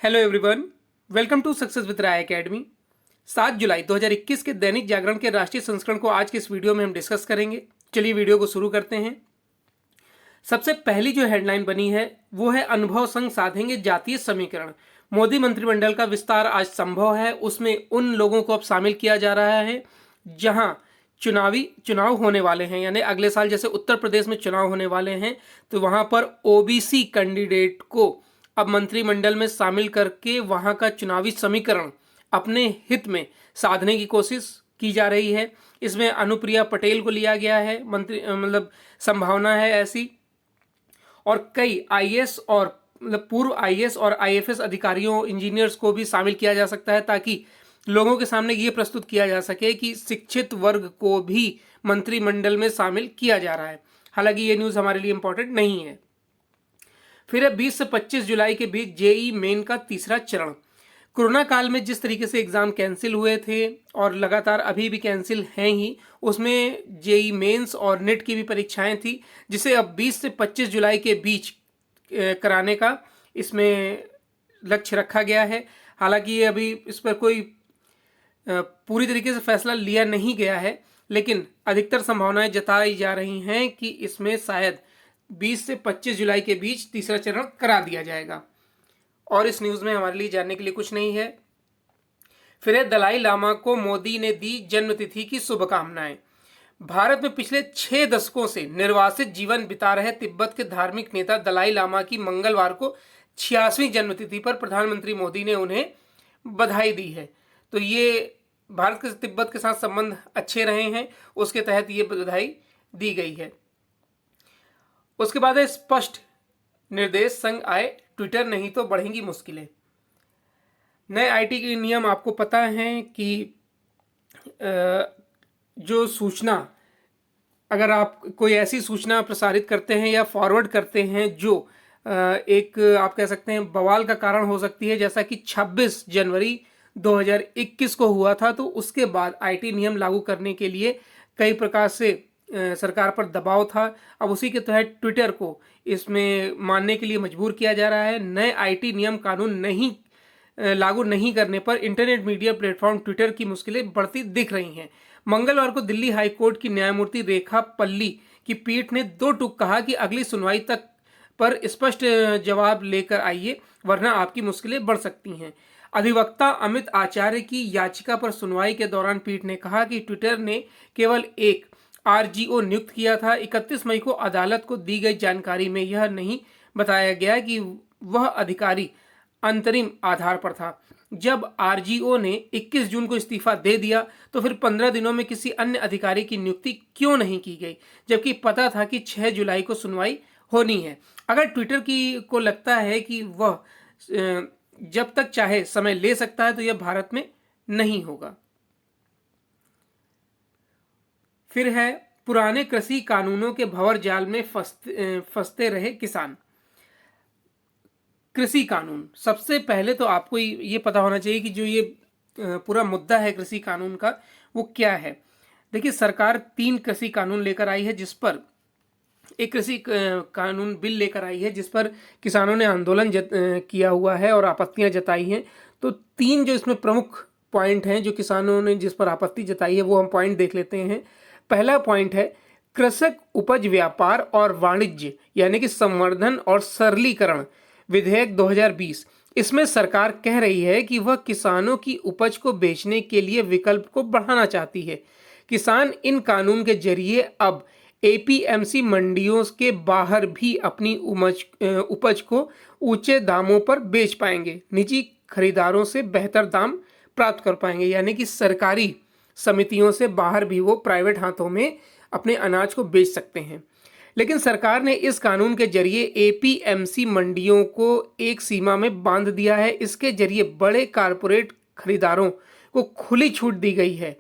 Hello everyone, welcome to success with Rai academy. 7 जुलाई 2021 के दैनिक जागरण के राष्ट्रीय संस्करण को आज के इस वीडियो में हम डिस्कस करेंगे। चलिए वीडियो को शुरू करते हैं। सबसे पहली जो हेडलाइन बनी है वो है अनुभव संग साधेंगे जातीय समीकरण। मोदी मंत्रिमंडल का विस्तार आज संभव है। उसमें उन लोगों को अब शामिल किया जा रहा है जहां चुनाव होने वाले हैं, यानी अगले साल जैसे उत्तर प्रदेश में चुनाव होने वाले हैं तो वहां पर ओबीसी कैंडिडेट को अब मंत्रिमंडल में शामिल करके वहां का चुनावी समीकरण अपने हित में साधने की कोशिश की जा रही है। इसमें अनुप्रिया पटेल को लिया गया है मंत्री, मतलब संभावना है ऐसी, और कई आईएएस और मतलब पूर्व आईएएस और आईएफएस अधिकारियों, इंजीनियर्स को भी शामिल किया जा सकता है ताकि लोगों के सामने ये प्रस्तुत किया जा सके कि शिक्षित वर्ग को भी मंत्रिमंडल में शामिल किया जा रहा है। हालांकि ये न्यूज़ हमारे लिए इंपॉर्टेंट नहीं है। फिर है 20 से 25 जुलाई के बीच जेई मेन का तीसरा चरण। कोरोना काल में जिस तरीके से एग्जाम कैंसिल हुए थे और लगातार अभी भी कैंसिल हैं ही, उसमें जेई मेंस और नेट की भी परीक्षाएं थी, जिसे अब 20 से 25 जुलाई के बीच कराने का इसमें लक्ष्य रखा गया है। हालांकि ये अभी इस पर कोई पूरी तरीके से फैसला लिया नहीं गया है, लेकिन अधिकतर संभावनाएं जताई जा रही हैं कि इसमें शायद 20 से 25 जुलाई के बीच तीसरा चरण करा दिया जाएगा। और इस न्यूज़ में हमारे लिए जानने के लिए कुछ नहीं है। फिर दलाई लामा को मोदी ने दी जन्मतिथि की शुभकामनाएं। भारत में पिछले 6 दशकों से निर्वासित जीवन बिता रहे तिब्बत के धार्मिक नेता दलाई लामा की मंगलवार को 86वीं जन्मतिथि पर प्रधानमंत्री मोदी ने उन्हें बधाई दी है। तो ये भारत के तिब्बत के साथ संबंध अच्छे रहे हैं, उसके तहत ये बधाई दी गई है। उसके बाद है स्पष्ट निर्देश संग आए ट्विटर नहीं तो बढ़ेंगी मुश्किलें। नए आईटी के नियम आपको पता है कि जो सूचना, अगर आप कोई ऐसी सूचना प्रसारित करते हैं या फॉरवर्ड करते हैं जो एक आप कह सकते हैं बवाल का कारण हो सकती है, जैसा कि 26 जनवरी 2021 को हुआ था, तो उसके बाद आईटी नियम लागू करने के लिए कई प्रकार से सरकार पर दबाव था। अब उसी के तहत ट्विटर को इसमें मानने के लिए मजबूर किया जा रहा है। नए आईटी नियम कानून नहीं लागू नहीं करने पर इंटरनेट मीडिया प्लेटफॉर्म ट्विटर की मुश्किलें बढ़ती दिख रही हैं। मंगलवार को दिल्ली हाई कोर्ट की न्यायमूर्ति रेखा पल्ली की पीठ ने 2 टूक कहा कि अगली सुनवाई तक पर स्पष्ट जवाब लेकर आइए, वरना आपकी मुश्किलें बढ़ सकती हैं। अधिवक्ता अमित आचार्य की याचिका पर सुनवाई के दौरान पीठ ने कहा कि ट्विटर ने केवल एक आरजीओ नियुक्त किया था। 31 मई को अदालत को दी गई जानकारी में यह नहीं बताया गया कि वह अधिकारी अंतरिम आधार पर था। जब आरजीओ ने 21 जून को इस्तीफा दे दिया तो फिर 15 दिनों में किसी अन्य अधिकारी की नियुक्ति क्यों नहीं की गई, जबकि पता था कि 6 जुलाई को सुनवाई होनी है। अगर ट्विटर को लगता है कि वह जब तक चाहे समय ले सकता है तो यह भारत में नहीं होगा। फिर है पुराने कृषि कानूनों के भंवर जाल में फंसते रहे किसान। कृषि कानून, सबसे पहले तो आपको ये पता होना चाहिए कि जो ये पूरा मुद्दा है कृषि कानून का वो क्या है। देखिए, सरकार 3 कृषि कानून लेकर आई है, जिस पर एक कृषि कानून बिल लेकर आई है जिस पर किसानों ने आंदोलन किया हुआ है और आपत्तियां जताई हैं। तो 3 जो इसमें प्रमुख पॉइंट हैं जो किसानों ने जिस पर आपत्ति जताई है वो हम पॉइंट देख लेते हैं। पहला पॉइंट है कृषक उपज व्यापार और वाणिज्य यानी कि संवर्धन और सरलीकरण विधेयक 2020। इसमें सरकार कह रही है कि वह किसानों की उपज को बेचने के लिए विकल्प को बढ़ाना चाहती है। किसान इन कानून के जरिए अब एपीएमसी मंडियों के बाहर भी अपनी उपज को ऊंचे दामों पर बेच पाएंगे, निजी खरीदारों से बेहतर दाम प्राप्त कर पाएंगे, यानी कि सरकारी समितियों से बाहर भी वो प्राइवेट हाथों में अपने अनाज को बेच सकते हैं। लेकिन सरकार ने इस कानून के जरिए एपीएमसी मंडियों को एक सीमा में बांध दिया है। इसके जरिए बड़े कारपोरेट खरीदारों को खुली छूट दी गई है।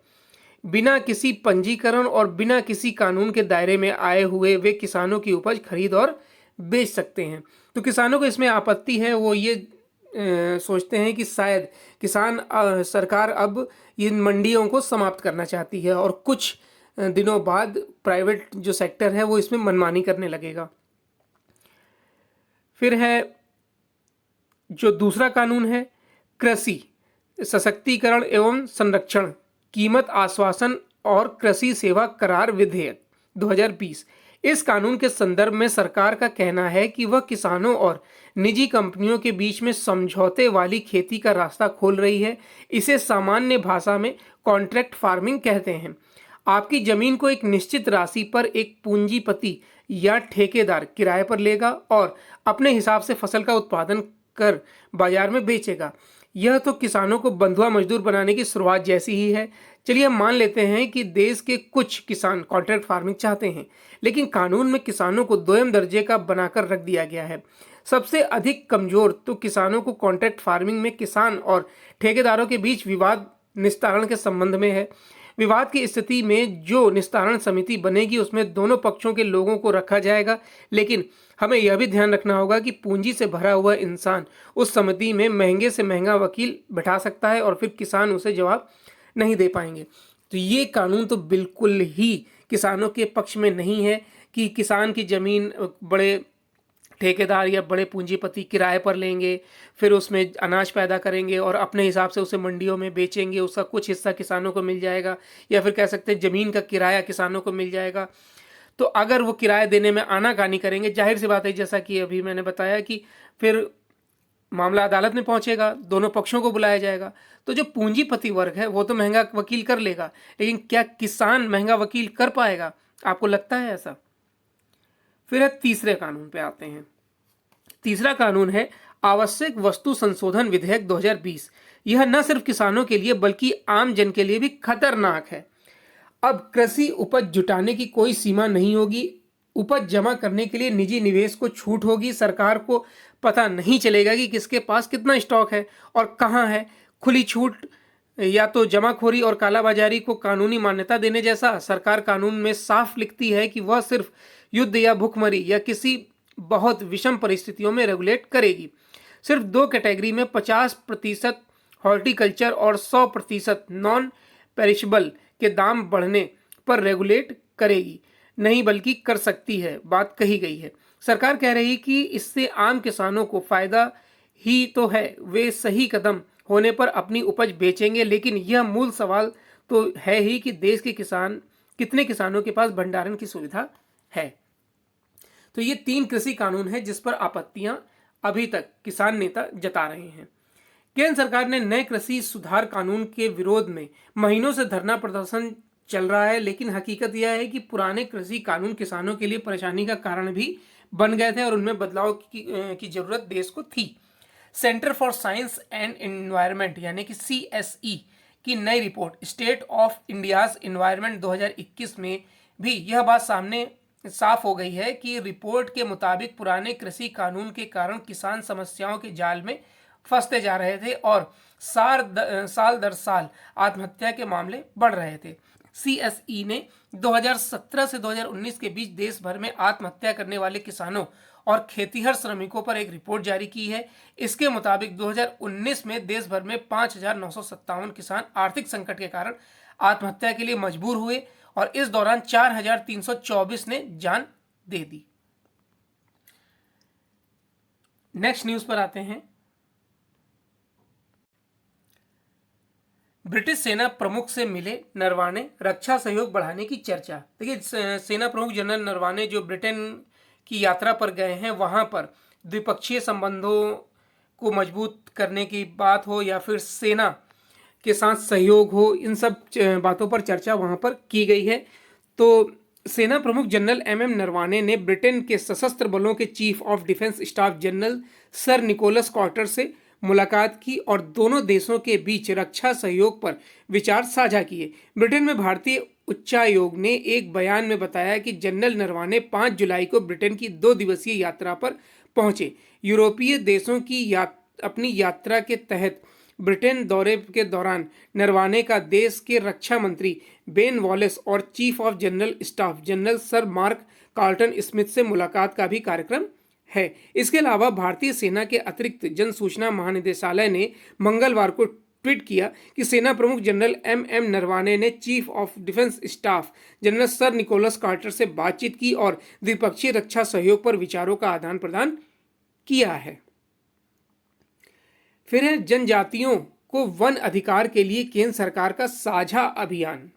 बिना किसी पंजीकरण और बिना किसी कानून के दायरे में आए हुए वे किसानों की उपज खरीद और बेच सकते हैं। तो किसानों को इसमें आपत्ति है, वो ये सोचते हैं कि शायद सरकार अब इन मंडियों को समाप्त करना चाहती है और कुछ दिनों बाद प्राइवेट जो सेक्टर है वो इसमें मनमानी करने लगेगा। फिर है जो दूसरा कानून है कृषि सशक्तिकरण एवं संरक्षण, कीमत आश्वासन और कृषि सेवा करार विधेयक 2020। इस कानून के संदर्भ में सरकार का कहना है कि वह किसानों और निजी कंपनियों के बीच में समझौते वाली खेती का रास्ता खोल रही है। इसे सामान्य भाषा में कॉन्ट्रैक्ट फार्मिंग कहते हैं। आपकी जमीन को एक निश्चित राशि पर एक पूंजीपति या ठेकेदार किराए पर लेगा और अपने हिसाब से फसल का उत्पादन कर बाजार में बेचेगा। यह तो किसानों को बंधुआ मजदूर बनाने की शुरुआत जैसी ही है। चलिए हम मान लेते हैं कि देश के कुछ किसान कॉन्ट्रैक्ट फार्मिंग चाहते हैं, लेकिन कानून में किसानों को दोयम दर्जे का बनाकर रख दिया गया है। सबसे अधिक कमजोर तो किसानों को कॉन्ट्रैक्ट फार्मिंग में किसान और ठेकेदारों के बीच विवाद निस्तारण के संबंध में है। विवाद की स्थिति में जो निस्तारण समिति बनेगी उसमें दोनों पक्षों के लोगों को रखा जाएगा, लेकिन हमें यह भी ध्यान रखना होगा कि पूंजी से भरा हुआ इंसान उस समिति में महंगे से महंगा वकील बैठा सकता है और फिर किसान उसे जवाब नहीं दे पाएंगे। तो ये कानून तो बिल्कुल ही किसानों के पक्ष में नहीं है कि किसान की जमीन बड़े ठेकेदार या बड़े पूंजीपति किराए पर लेंगे, फिर उसमें अनाज पैदा करेंगे और अपने हिसाब से उसे मंडियों में बेचेंगे, उसका कुछ हिस्सा किसानों को मिल जाएगा, या फिर कह सकते हैं ज़मीन का किराया किसानों को मिल जाएगा। तो अगर वो किराया देने में आनाकानी करेंगे, जाहिर सी बात है जैसा कि अभी मैंने बताया कि फिर मामला अदालत में पहुंचेगा, दोनों पक्षों को बुलाया जाएगा। तो जो पूंजीपति वर्ग है वो तो महंगा वकील कर लेगा, लेकिन क्या किसान महंगा वकील कर पाएगा? आपको लगता है ऐसा? फिर तीसरे कानून पे आते हैं। तीसरा कानून है आवश्यक वस्तु संशोधन विधेयक 2020। यह न सिर्फ किसानों के लिए बल्कि आम जन के लिए भी खतरनाक है। अब कृषि उपज जुटाने की कोई सीमा नहीं होगी। उपज जमा करने के लिए निजी निवेश को छूट होगी। सरकार को पता नहीं चलेगा कि किसके पास कितना स्टॉक है और कहाँ है। खुली छूट या तो जमाखोरी और कालाबाजारी को कानूनी मान्यता देने जैसा। सरकार कानून में साफ लिखती है कि वह सिर्फ युद्ध या भूखमरी या किसी बहुत विषम परिस्थितियों में रेगुलेट करेगी। सिर्फ दो कैटेगरी में 50% हॉर्टिकल्चर और 100% नॉन पेरिशेबल के दाम बढ़ने पर रेगुलेट करेगी, नहीं बल्कि कर सकती है, बात कही गई है। सरकार कह रही कि इससे आम किसानों को फायदा ही तो है, वे सही कदम होने पर अपनी उपज बेचेंगे, लेकिन यह मूल सवाल तो है ही कि देश के कितने किसानों के पास भंडारण की सुविधा है। तो ये 3 कृषि कानून है जिस पर आपत्तियां अभी तक किसान नेता जता रहे हैं। केंद्र सरकार ने नए कृषि सुधार कानून के विरोध में महीनों से धरना प्रदर्शन चल रहा है, लेकिन हकीकत यह है कि पुराने कृषि कानून किसानों के लिए परेशानी का कारण भी बन गए थे और उनमें बदलाव की जरूरत देश को थी। Centre for science and environment यानी कि CSE की नई report state of India's environment 2021 में भी यह बात सामने साफ हो गई है कि रिपोर्ट के मुताबिक पुराने कृषि कानून के कारण किसान समस्याओं के जाल में फंसते जा रहे थे और साल दर साल आत्महत्या के मामले बढ़ रहे थे। CSE ने 2017 से 2019 के बीच देश भर में आत्महत्या करने वाले किसानों और खेतीहर श्रमिकों पर एक रिपोर्ट जारी की है। इसके मुताबिक 2019 में देश भर में 5,957 किसान आर्थिक संकट के कारण आत्महत्या के लिए मजबूर हुए और इस दौरान 4,324 ने जान दे दी। नेक्स्ट न्यूज पर आते हैं। ब्रिटिश सेना प्रमुख से मिले नरवाने, रक्षा सहयोग बढ़ाने की चर्चा। देखिए, सेना प्रमुख जनरल नरवाने जो ब्रिटेन की यात्रा पर गए हैं, वहां पर द्विपक्षीय संबंधों को मजबूत करने की बात हो या फिर सेना के साथ सहयोग हो, इन सब बातों पर चर्चा वहां पर की गई है। तो सेना प्रमुख जनरल MM नरवाने ने ब्रिटेन के सशस्त्र बलों के chief of defence staff general sir Nicholas Carter से मुलाकात की और दोनों देशों के बीच रक्षा सहयोग पर विचार साझा किए। ब्रिटेन में भारतीय उच्चायोग ने एक बयान में बताया कि जनरल नरवाने 5 जुलाई को ब्रिटेन की 2 दिवसीय यात्रा पर पहुंचे। यूरोपीय देशों की अपनी यात्रा के तहत ब्रिटेन दौरे के दौरान नरवाने का देश के रक्षा मंत्री बेन वॉलेस और chief of general staff general sir mark Carlton Smith से मुलाकात का भी कार्यक्रम है। इसके अलावा भारतीय सेना के अतिरिक्त जन सूचना महानिदेशालय ने मंगलवार को ट्वीट किया कि सेना प्रमुख जनरल MM नरवाने ने chief of defence staff general sir Nicholas Carter से बातचीत की और द्विपक्षीय रक्षा सहयोग पर विचारों का आदान प्रदान किया है। फिर है जनजातियों को वन अधिकार के लिए केंद्र सरकार का साझा अभियान।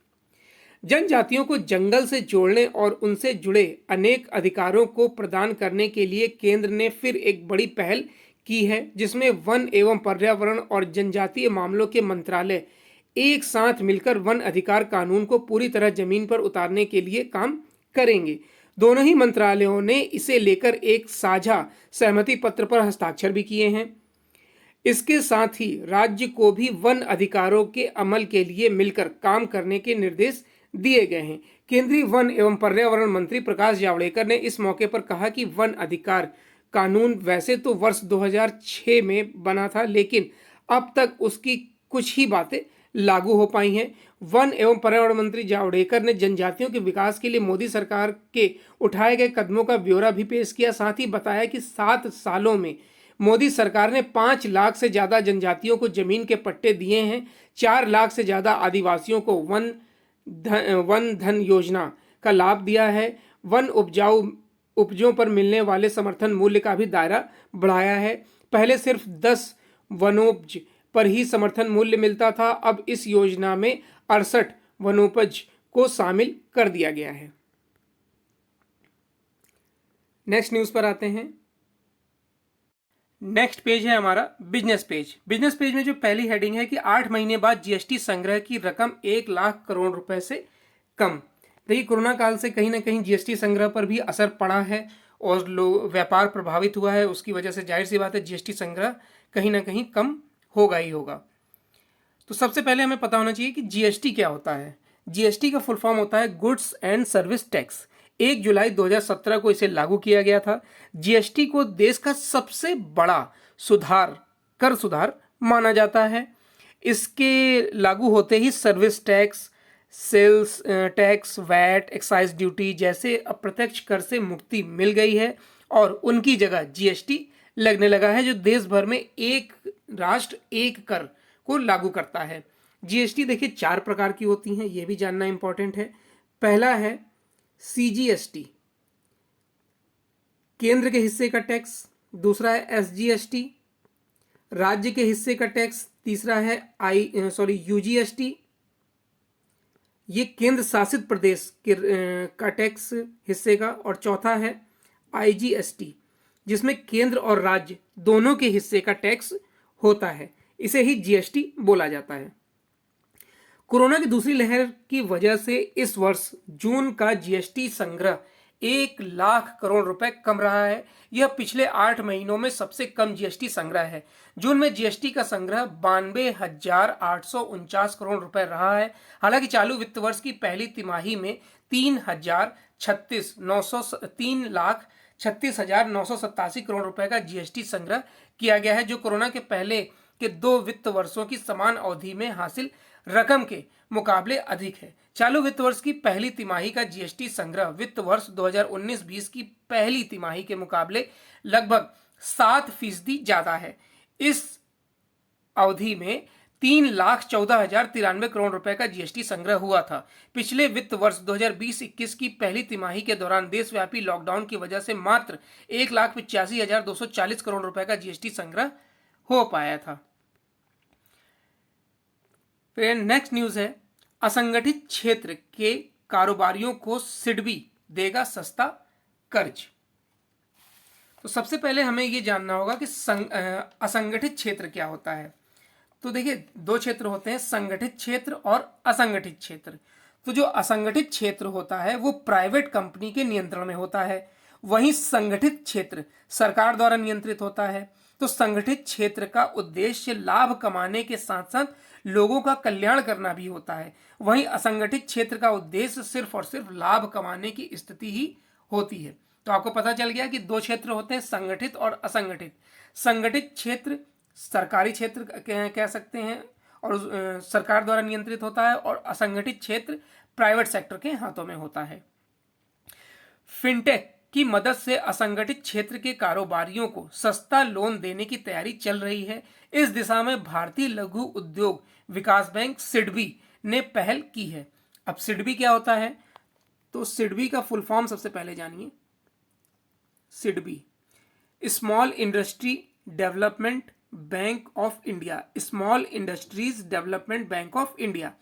जनजातियों को जंगल से जोड़ने और उनसे जुड़े अनेक अधिकारों को प्रदान करने के लिए केंद्र ने फिर एक बड़ी पहल की है, जिसमें वन एवं पर्यावरण और जनजातीय मामलों के मंत्रालय एक साथ मिलकर वन अधिकार कानून को पूरी तरह जमीन पर उतारने के लिए काम करेंगे। दोनों ही मंत्रालयों ने इसे लेकर एक साझा सहमति पत्र पर हस्ताक्षर भी किए हैं। इसके साथ ही राज्य को भी वन अधिकारों के अमल के लिए मिलकर काम करने के निर्देश दिए गए हैं। केंद्रीय वन एवं पर्यावरण मंत्री प्रकाश जावड़ेकर ने इस मौके पर कहा कि वन अधिकार कानून वैसे तो वर्ष 2006 में बना था, लेकिन अब तक उसकी कुछ ही बातें लागू हो पाई हैं। वन एवं पर्यावरण मंत्री जावड़ेकर ने जनजातियों के विकास के लिए मोदी सरकार के उठाए गए कदमों का ब्यौरा भी पेश किया। साथ ही बताया कि 7 सालों में मोदी सरकार ने 5 लाख से ज़्यादा जनजातियों को जमीन के पट्टे दिए हैं। 4 लाख से ज़्यादा आदिवासियों को वन धन योजना का लाभ दिया है। वन उपजों पर मिलने वाले समर्थन मूल्य का भी दायरा बढ़ाया है। पहले सिर्फ 10 वनोपज पर ही समर्थन मूल्य मिलता था, अब इस योजना में 68 वनोपज को शामिल कर दिया गया है। नेक्स्ट न्यूज़ पर आते हैं। नेक्स्ट पेज है हमारा बिजनेस पेज। बिजनेस पेज में जो पहली हेडिंग है कि 8 महीने बाद जीएसटी संग्रह की रकम 1 लाख करोड़ रुपए से कम। देखिए, कोरोना काल से कहीं ना कहीं जीएसटी संग्रह पर भी असर पड़ा है और व्यापार प्रभावित हुआ है। उसकी वजह से जाहिर सी बात है जीएसटी संग्रह कहीं ना कहीं कम होगा ही होगा। तो सबसे पहले हमें पता होना चाहिए कि जीएसटी क्या होता है। जीएसटी का फुल फॉर्म होता है गुड्स एंड सर्विस टैक्स। 1 जुलाई 2017 को इसे लागू किया गया था। जीएसटी को देश का सबसे बड़ा कर सुधार माना जाता है। इसके लागू होते ही service tax, sales tax, VAT, excise duty जैसे अप्रत्यक्ष कर से मुक्ति मिल गई है और उनकी जगह जीएसटी लगने लगा है, जो देश भर में एक राष्ट्र एक कर को लागू करता है। जीएसटी देखिए 4 प्रकार की होती हैं, यह भी जानना इंपॉर्टेंट है। पहला है सीजीएसटी, केंद्र के हिस्से का टैक्स। दूसरा है एसजीएसटी, राज्य के हिस्से का टैक्स। तीसरा है यूजीएसटी, ये केंद्र शासित प्रदेश के का टैक्स हिस्से का। और चौथा है आईजीएसटी, जिसमें केंद्र और राज्य दोनों के हिस्से का टैक्स होता है। इसे ही जीएसटी बोला जाता है। कोरोना की दूसरी लहर की वजह से इस वर्ष जून का जीएसटी संग्रह 1 लाख करोड़ रुपए कम रहा है। यह पिछले 8 महीनों में सबसे कम जीएसटी संग्रह है। जून में जीएसटी का संग्रह 92,849 करोड़ रुपए रहा है। हालांकि चालू वित्त वर्ष की पहली तिमाही में 3,36,987 करोड़ रुपए का जीएसटी संग्रह किया गया है, जो कोरोना के पहले के 2 वित्त वर्षों की समान अवधि में हासिल रकम के मुकाबले अधिक है। चालू वित्त वर्ष की पहली तिमाही का जीएसटी संग्रह वित्त वर्ष 2019-20 की पहली तिमाही के मुकाबले लगभग 7% ज्यादा है। इस अवधि में 3,14,093 करोड़ रुपए का जीएसटी संग्रह हुआ था। पिछले वित्त वर्ष 2020-21 की पहली तिमाही के दौरान देशव्यापी लॉकडाउन की वजह से मात्र 1,85,240 करोड़ रुपए का जीएसटी संग्रह हो पाया था। फिर नेक्स्ट न्यूज है, असंगठित क्षेत्र के कारोबारियों को सिडबी देगा सस्ता कर्ज। तो सबसे पहले हमें यह जानना होगा कि असंगठित क्षेत्र क्या होता है। तो देखिए 2 क्षेत्र होते हैं, संगठित क्षेत्र और असंगठित क्षेत्र। तो जो असंगठित क्षेत्र होता है वो प्राइवेट कंपनी के नियंत्रण में होता है, वहीं संगठित क्षेत्र सरकार द्वारा नियंत्रित होता है। तो संगठित क्षेत्र का उद्देश्य लाभ कमाने के साथ साथ लोगों का कल्याण करना भी होता है, वहीं असंगठित क्षेत्र का उद्देश्य सिर्फ और सिर्फ लाभ कमाने की स्थिति ही होती है। तो आपको पता चल गया कि 2 क्षेत्र होते हैं, संगठित और असंगठित। संगठित क्षेत्र सरकारी क्षेत्र कह सकते हैं और सरकार द्वारा नियंत्रित होता है, और असंगठित क्षेत्र प्राइवेट सेक्टर के हाथों में होता है। फिनटेक की मदद से असंगठित क्षेत्र के कारोबारियों को सस्ता लोन देने की तैयारी चल रही है। इस दिशा में भारतीय लघु उद्योग विकास बैंक सिडबी ने पहल की है। अब सिडबी क्या होता है, तो सिडबी का फुल फॉर्म सबसे पहले जानिए। SIDBI small industry development bank of India, small industries development bank of India.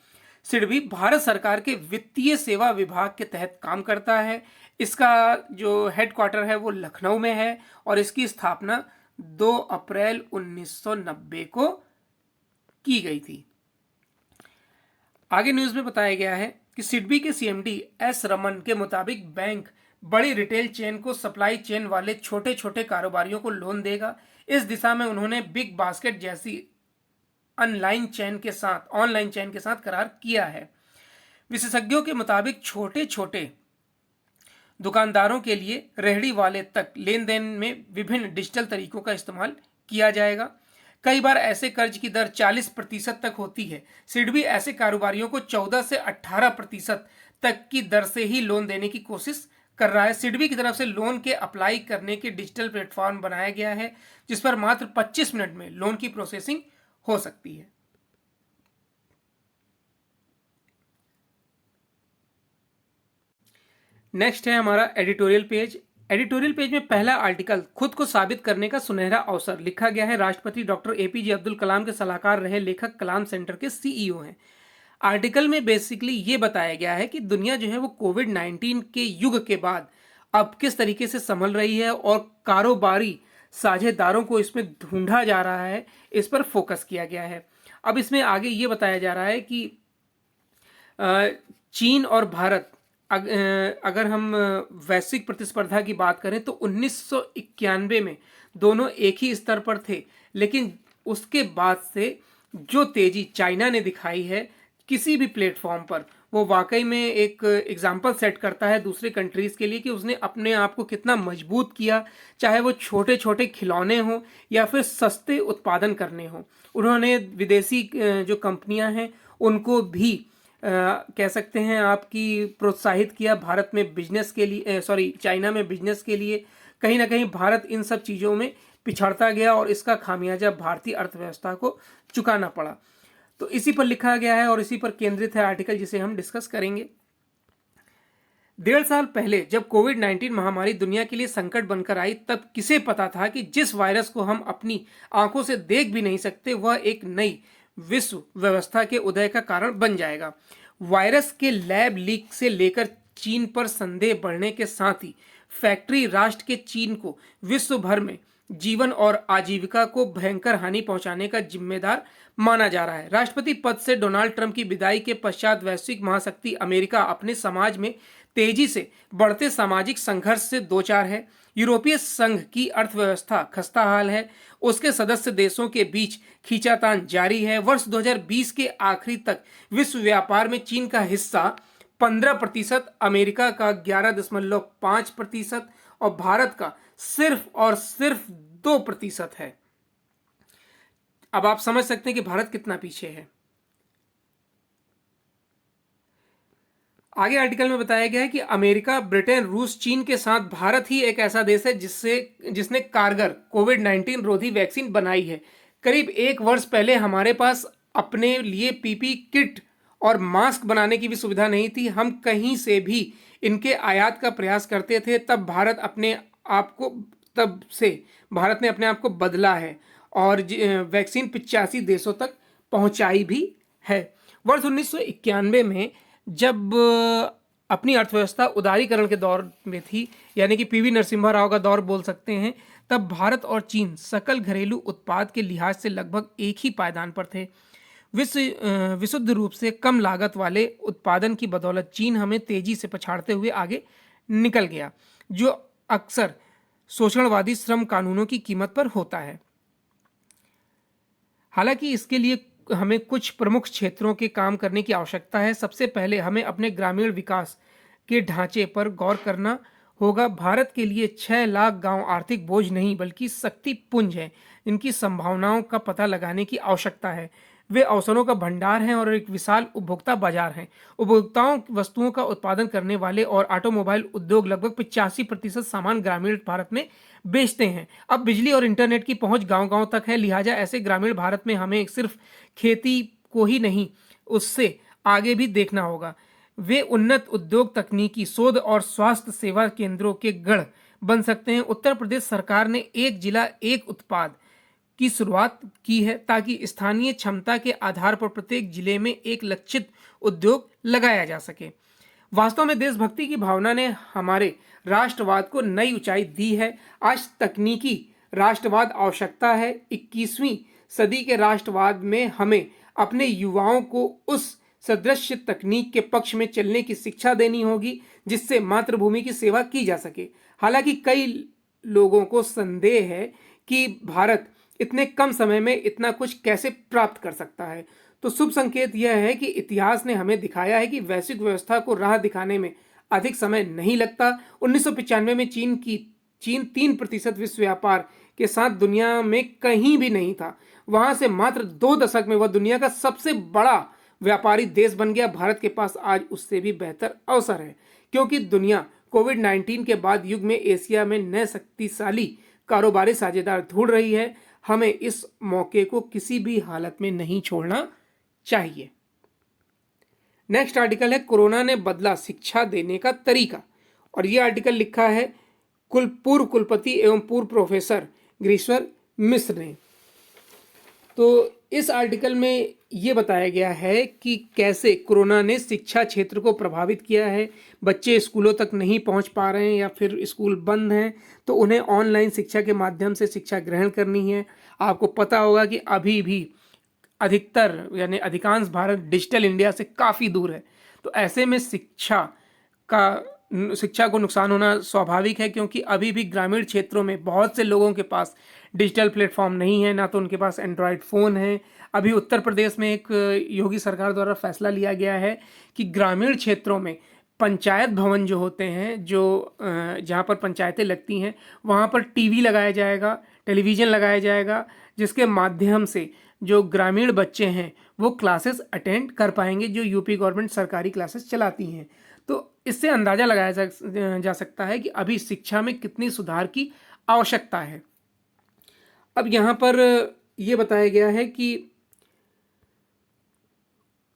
SIDBI Bharat सरकार के वित्तीय सेवा विभाग के तहत काम करता है। इसका जो हेडक्वार्टर है वो लखनऊ में है और इसकी स्थापना 2 अप्रैल 1990 को की गई थी। आगे न्यूज में बताया गया है कि सिडबी के सीएमडी एस रमन के मुताबिक बैंक बड़ी रिटेल चेन को सप्लाई चेन वाले छोटे छोटे कारोबारियों को लोन देगा। इस दिशा में उन्होंने बिग बास्केट जैसी ऑनलाइन चेन के साथ करार किया है। विशेषज्ञों के मुताबिक छोटे छोटे दुकानदारों के लिए रेहड़ी वाले तक लेन देन में विभिन्न डिजिटल तरीकों का इस्तेमाल किया जाएगा। कई बार ऐसे कर्ज की दर 40% तक होती है। सिडबी ऐसे कारोबारियों को 14 से 18% तक की दर से ही लोन देने की कोशिश कर रहा है। सिडबी की तरफ से लोन के अप्लाई करने के डिजिटल प्लेटफॉर्म बनाया गया है जिस पर मात्र 25 मिनट में लोन की प्रोसेसिंग हो सकती है। नेक्स्ट है हमारा एडिटोरियल पेज। एडिटोरियल पेज में पहला आर्टिकल खुद को साबित करने का सुनहरा अवसर लिखा गया है। राष्ट्रपति डॉक्टर एपीजे अब्दुल कलाम के सलाहकार रहे लेखक कलाम सेंटर के सीईओ हैं। आर्टिकल में बेसिकली ये बताया गया है कि दुनिया जो है वो कोविड-19 के युग के बाद अब किस तरीके से संभल रही है और कारोबारी साझेदारों को इसमें ढूंढा जा रहा है, इस पर फोकस किया गया है। अब इसमें आगे ये बताया जा रहा है कि चीन और भारत अगर हम वैश्विक प्रतिस्पर्धा की बात करें तो 1991 में दोनों एक ही स्तर पर थे, लेकिन उसके बाद से जो तेजी चाइना ने दिखाई है किसी भी प्लेटफॉर्म पर, वो वाकई में एक एग्जाम्पल सेट करता है दूसरे कंट्रीज़ के लिए कि उसने अपने आप को कितना मजबूत किया, चाहे वो छोटे छोटे खिलौने हों या फिर सस्ते उत्पादन करने हों। उन्होंने विदेशी जो कंपनियां हैं उनको भी कह सकते हैं आपकी प्रोत्साहित किया भारत में बिजनेस के लिए, चाइना में बिजनेस के लिए। कहीं ना कहीं भारत इन सब चीज़ों में पिछड़ता गया और इसका खामियाजा भारतीय अर्थव्यवस्था को चुकाना पड़ा। तो इसी पर लिखा गया है और इसी पर केंद्रित है आर्टिकल जिसे हम डिस्कस करेंगे। 1.5 साल पहले जब कोविड-19 महामारी दुनिया के लिए संकट बनकर आई, तब किसे पता था कि जिस वायरस को हम अपनी आंखों से देख भी नहीं सकते वह एक नई विश्व व्यवस्था के उदय का कारण बन जाएगा। वायरस के लैब लीक से लेकर चीन पर संदेह बढ़ने के साथ ही फैक्ट्री राष्ट्र के चीन को विश्व भर में जीवन और आजीविका को भयंकर हानि पहुंचाने का जिम्मेदार माना जा रहा है। राष्ट्रपति पद से डोनाल्ड ट्रंप की विदाई के पश्चात वैश्विक महाशक्ति अमेरिका अपने समाज में तेजी से बढ़ते सामाजिक संघर्ष से दो चार है। यूरोपीय संघ की अर्थव्यवस्था खस्ताहाल है। उसके सदस्य देशों के बीच खींचातान जारी है। वर्ष 2020 के आखिरी तक विश्व व्यापार में चीन का हिस्सा 15%, अमेरिका का 11.5% और भारत का सिर्फ और सिर्फ 2% है। अब आप समझ सकते हैं कि भारत कितना पीछे है। आगे आर्टिकल में बताया गया है कि अमेरिका, ब्रिटेन, रूस, चीन के साथ भारत ही एक ऐसा देश है जिसने कारगर कोविड-19 रोधी वैक्सीन बनाई है। करीब 1 वर्ष पहले हमारे पास अपने लिए पीपी किट और मास्क बनाने की भी सुविधा नहीं थी। हम कहीं से भी इनके आयात का प्रयास करते थे। भारत ने अपने आप को बदला है और वैक्सीन 85 देशों तक पहुंचाई भी है। वर्ष 1991 में जब अपनी अर्थव्यवस्था उदारीकरण के दौर में थी, यानी कि पीवी नरसिम्हा राव का दौर बोल सकते हैं, तब भारत और चीन सकल घरेलू उत्पाद के लिहाज से लगभग एक ही पायदान पर थे। विशुद्ध रूप से कम लागत वाले उत्पादन की बदौलत चीन हमें तेजी से पछाड़ते हुए आगे निकल गया, जो अक्सर शोषणवादी श्रम कानूनों की कीमत पर होता है। हालांकि इसके लिए हमें कुछ प्रमुख क्षेत्रों के काम करने की आवश्यकता है। सबसे पहले हमें अपने ग्रामीण विकास के ढांचे पर गौर करना होगा। भारत के लिए 6 लाख गांव आर्थिक बोझ नहीं बल्कि शक्ति पुंज है। इनकी संभावनाओं का पता लगाने की आवश्यकता है। वे अवसरों का भंडार हैं और एक विशाल उपभोक्ता बाजार हैं। उपभोक्ताओं वस्तुओं का उत्पादन करने वाले और ऑटोमोबाइल उद्योग लगभग 85% सामान ग्रामीण भारत में बेचते हैं। अब बिजली और इंटरनेट की पहुंच गांव-गांव तक है, लिहाजा ऐसे ग्रामीण भारत में हमें सिर्फ खेती को ही नहीं, उससे आगे भी देखना होगा। वे उन्नत उद्योग, तकनीकी शोध और स्वास्थ्य सेवा केंद्रों के गढ़ बन सकते हैं। उत्तर प्रदेश सरकार ने एक जिला एक उत्पाद की शुरुआत की है ताकि स्थानीय क्षमता के आधार पर प्रत्येक जिले में एक लक्षित उद्योग लगाया जा सके। वास्तव में देशभक्ति की भावना ने हमारे राष्ट्रवाद को नई ऊंचाई दी है। आज तकनीकी राष्ट्रवाद आवश्यकता है। 21वीं सदी के राष्ट्रवाद में हमें अपने युवाओं को उस सदृश तकनीक के पक्ष में चलने की शिक्षा देनी होगी जिससे मातृभूमि की सेवा की जा सके। हालांकि कई लोगों को संदेह है कि भारत इतने कम समय में इतना कुछ कैसे प्राप्त कर सकता है, तो शुभ संकेत यह है कि इतिहास ने हमें दिखाया है कि वैश्विक व्यवस्था को राह दिखाने में अधिक समय नहीं लगता। 1995 में चीन 3% विश्व व्यापार के साथ दुनिया में कहीं भी नहीं था। वहां से मात्र 2 दशक में वह दुनिया का सबसे बड़ा व्यापारी देश बन गया। भारत के पास आज उससे भी बेहतर अवसर है क्योंकि दुनिया कोविड-19 के बाद युग में एशिया में नए शक्तिशाली कारोबारी साझेदार ढूंढ रही है। हमें इस मौके को किसी भी हालत में नहीं छोड़ना चाहिए। नेक्स्ट आर्टिकल है कोरोना ने बदला शिक्षा देने का तरीका, और यह आर्टिकल लिखा है पूर्व कुलपति एवं पूर्व प्रोफेसर गिरीश्वर मिश्र ने। तो इस आर्टिकल में ये बताया गया है कि कैसे कोरोना ने शिक्षा क्षेत्र को प्रभावित किया है। बच्चे स्कूलों तक नहीं पहुंच पा रहे हैं या फिर स्कूल बंद हैं, तो उन्हें ऑनलाइन शिक्षा के माध्यम से शिक्षा ग्रहण करनी है। आपको पता होगा कि अभी भी अधिकतर यानी अधिकांश भारत डिजिटल इंडिया से काफ़ी दूर है। तो ऐसे में शिक्षा को नुकसान होना स्वाभाविक है क्योंकि अभी भी ग्रामीण क्षेत्रों में बहुत से लोगों के पास डिजिटल प्लेटफॉर्म नहीं है, ना तो उनके पास एंड्रॉयड फ़ोन है। अभी उत्तर प्रदेश में एक योगी सरकार द्वारा फैसला लिया गया है कि ग्रामीण क्षेत्रों में पंचायत भवन जो होते हैं, जो जहाँ पर पंचायतें लगती हैं, वहाँ पर टीवी लगाया जाएगा, टेलीविज़न लगाया जाएगा, जिसके माध्यम से जो ग्रामीण बच्चे हैं वो क्लासेस अटेंड कर पाएंगे, जो यूपी गवर्नमेंट सरकारी क्लासेस चलाती हैं। तो इससे अंदाज़ा लगाया जा सकता है कि अभी शिक्षा में कितनी सुधार की आवश्यकता है। अब यहाँ पर ये बताया गया है कि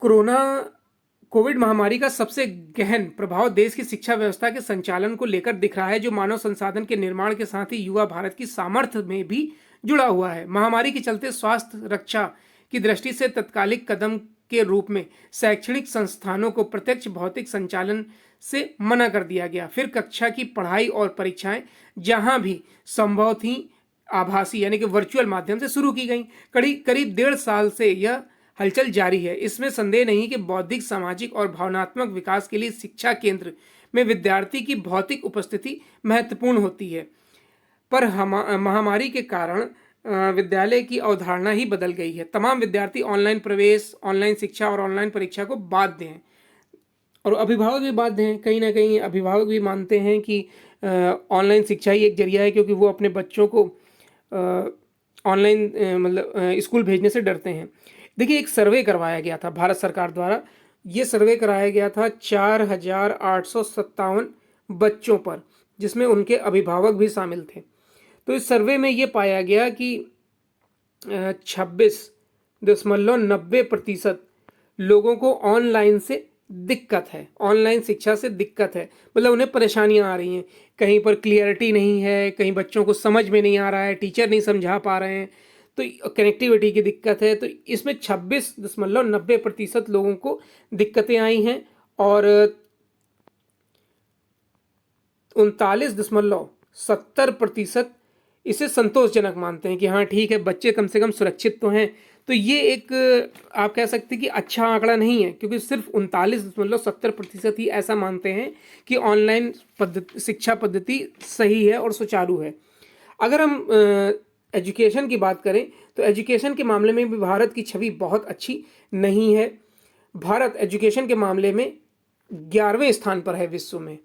कोविड महामारी का सबसे गहन प्रभाव देश की शिक्षा व्यवस्था के संचालन को लेकर दिख रहा है, जो मानव संसाधन के निर्माण के साथ ही युवा भारत की सामर्थ्य में भी जुड़ा हुआ है। महामारी के चलते स्वास्थ्य रक्षा की दृष्टि से तत्कालिक कदम के रूप में शैक्षणिक संस्थानों को प्रत्यक्ष भौतिक संचालन से मना कर दिया गया। फिर कक्षा की पढ़ाई और परीक्षाएं जहां भी संभव थी आभासी यानी कि वर्चुअल माध्यम से शुरू की गई। करीब 1.5 साल से यह हलचल जारी है। इसमें संदेह नहीं कि बौद्धिक, सामाजिक और भावनात्मक विकास के लिए शिक्षा केंद्र में विद्यार्थी की भौतिक उपस्थिति महत्वपूर्ण होती है। पर महामारी के कारण विद्यालय की अवधारणा ही बदल गई है। तमाम विद्यार्थी ऑनलाइन प्रवेश, ऑनलाइन शिक्षा और ऑनलाइन परीक्षा को बाध्य हैं, और अभिभावक भी बाध्य हैं। कहीं ना कहीं अभिभावक भी मानते हैं कि ऑनलाइन शिक्षा ही एक जरिया है, क्योंकि वो अपने बच्चों को ऑनलाइन स्कूल भेजने से डरते हैं। देखिए, एक सर्वे करवाया गया था भारत सरकार द्वारा। ये सर्वे कराया गया था 4,857 बच्चों पर, जिसमें उनके अभिभावक भी शामिल थे। तो इस सर्वे में ये पाया गया कि 26.90% लोगों को ऑनलाइन से दिक्कत है, ऑनलाइन शिक्षा से दिक्कत है। मतलब उन्हें परेशानियां आ रही हैं, कहीं पर क्लियरिटी नहीं है, कहीं बच्चों को समझ में नहीं आ रहा है, टीचर नहीं समझा पा रहे हैं, तो कनेक्टिविटी की दिक्कत है। तो इसमें 26.90% लोगों को दिक्कतें आई हैं, और 39.70% इसे संतोषजनक मानते हैं कि हाँ ठीक है, बच्चे कम से कम सुरक्षित तो हैं। तो ये एक आप कह सकते हैं कि अच्छा आंकड़ा नहीं है, क्योंकि सिर्फ 39.70% ही ऐसा मानते हैं कि ऑनलाइन शिक्षा पद्धति सही है और सुचारू है। अगर हम एजुकेशन की बात करें तो एजुकेशन के मामले में भी भारत की छवि बहुत अच्छी नहीं है। भारत एजुकेशन के मामले में 11वें स्थान पर है विश्व में,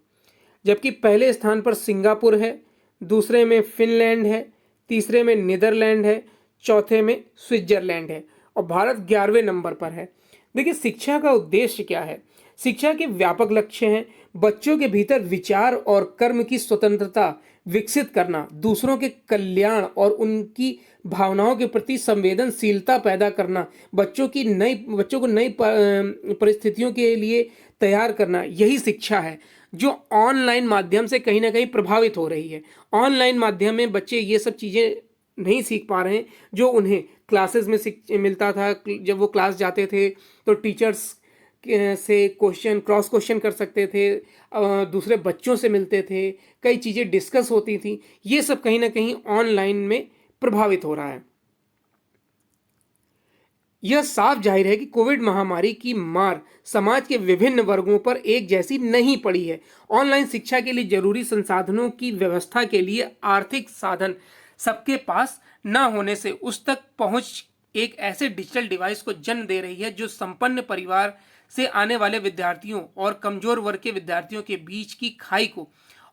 जबकि पहले स्थान पर सिंगापुर है, दूसरे में फिनलैंड है, तीसरे में नीदरलैंड है, चौथे में स्विट्जरलैंड है, और भारत 11वें नंबर पर है। देखिए, शिक्षा का उद्देश्य क्या है? शिक्षा के व्यापक लक्ष्य हैं। बच्चों के भीतर विचार और कर्म की स्वतंत्रता विकसित करना, दूसरों के कल्याण और उनकी भावनाओं के प्रति संवेदनशीलता पैदा करना, बच्चों को नई परिस्थितियों के लिए तैयार करना, यही शिक्षा है जो ऑनलाइन माध्यम से कहीं ना कहीं प्रभावित हो रही है। ऑनलाइन माध्यम में बच्चे ये सब चीज़ें नहीं सीख पा रहे हैं जो उन्हें क्लासेस में मिलता था। जब वो क्लास जाते थे तो टीचर्स से क्रॉस क्वेश्चन कर सकते थे, दूसरे बच्चों से मिलते थे, कई चीज़ें डिस्कस होती थी। ये सब कहीं ना कहीं ऑनलाइन में प्रभावित हो रहा है। यह साफ जाहिर है कि कोविड महामारी की मार समाज के विभिन्न वर्गों पर एक जैसी नहीं पड़ी है। ऑनलाइन शिक्षा के लिए जरूरी संसाधनों की व्यवस्था के लिए आर्थिक साधन सबके पास न होने से उस तक पहुंच एक ऐसे डिजिटल डिवाइस को जन्म दे रही है जो संपन्न परिवार से आने वाले विद्यार्थियों और कमजोर वर्ग के विद्यार्थियों के बीच की खाई को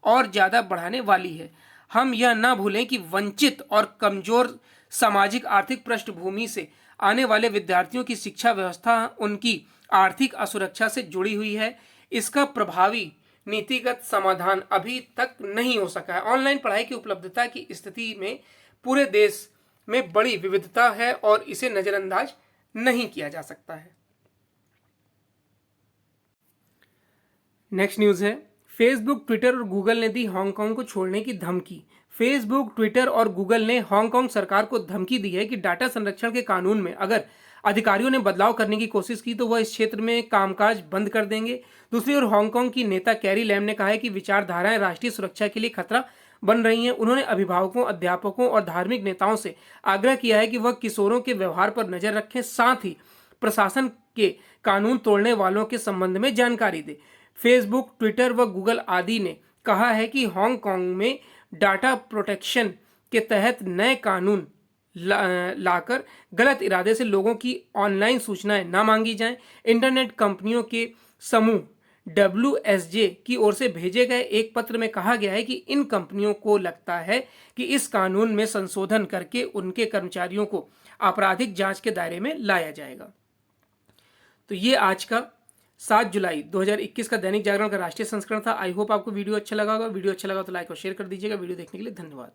और ज्यादा बढ़ाने वाली है। हम यह न भूलें कि वंचित और कमजोर सामाजिक आर्थिक पृष्ठभूमि से आने वाले विद्यार्थियों की शिक्षा व्यवस्था उनकी आर्थिक असुरक्षा से जुड़ी हुई है। इसका प्रभावी नीतिगत समाधान अभी तक नहीं हो सका है। ऑनलाइन पढ़ाई की उपलब्धता की स्थिति में पूरे देश में बड़ी विविधता है और इसे नजरअंदाज नहीं किया जा सकता है। नेक्स्ट न्यूज है, फेसबुक, ट्विटर और गूगल ने दी हांगकांग को छोड़ने की धमकी। फेसबुक, ट्विटर और गूगल ने हांगकांग सरकार को धमकी दी है कि डाटा संरक्षण के कानून में अगर अधिकारियों ने बदलाव करने की कोशिश की तो वह इस क्षेत्र में कामकाज बंद कर देंगे। दूसरी ओर हांगकांग की नेता कैरी लैम ने कहा है कि विचारधाराएं राष्ट्रीय सुरक्षा के लिए खतरा बन रही हैं। उन्होंने अभिभावकों, अध्यापकों और धार्मिक नेताओं से आग्रह किया है कि वह किशोरों के व्यवहार पर नजर रखें, साथ ही प्रशासन के कानून तोड़ने वालों के संबंध में जानकारी दें। फेसबुक, ट्विटर व गूगल आदि ने कहा है कि हांगकांग में डाटा प्रोटेक्शन के तहत नए कानून लाकर गलत इरादे से लोगों की ऑनलाइन सूचनाएं ना मांगी जाएं। इंटरनेट कंपनियों के समूह WSJ की ओर से भेजे गए एक पत्र में कहा गया है कि इन कंपनियों को लगता है कि इस कानून में संशोधन करके उनके कर्मचारियों को आपराधिक जांच के दायरे में लाया जाएगा। तो ये आज का 7 जुलाई 2021 का दैनिक जागरण का राष्ट्रीय संस्करण था। आई होप आपको वीडियो अच्छा लगा होगा। वीडियो अच्छा लगा तो लाइक और शेयर कर दीजिएगा। वीडियो देखने के लिए धन्यवाद।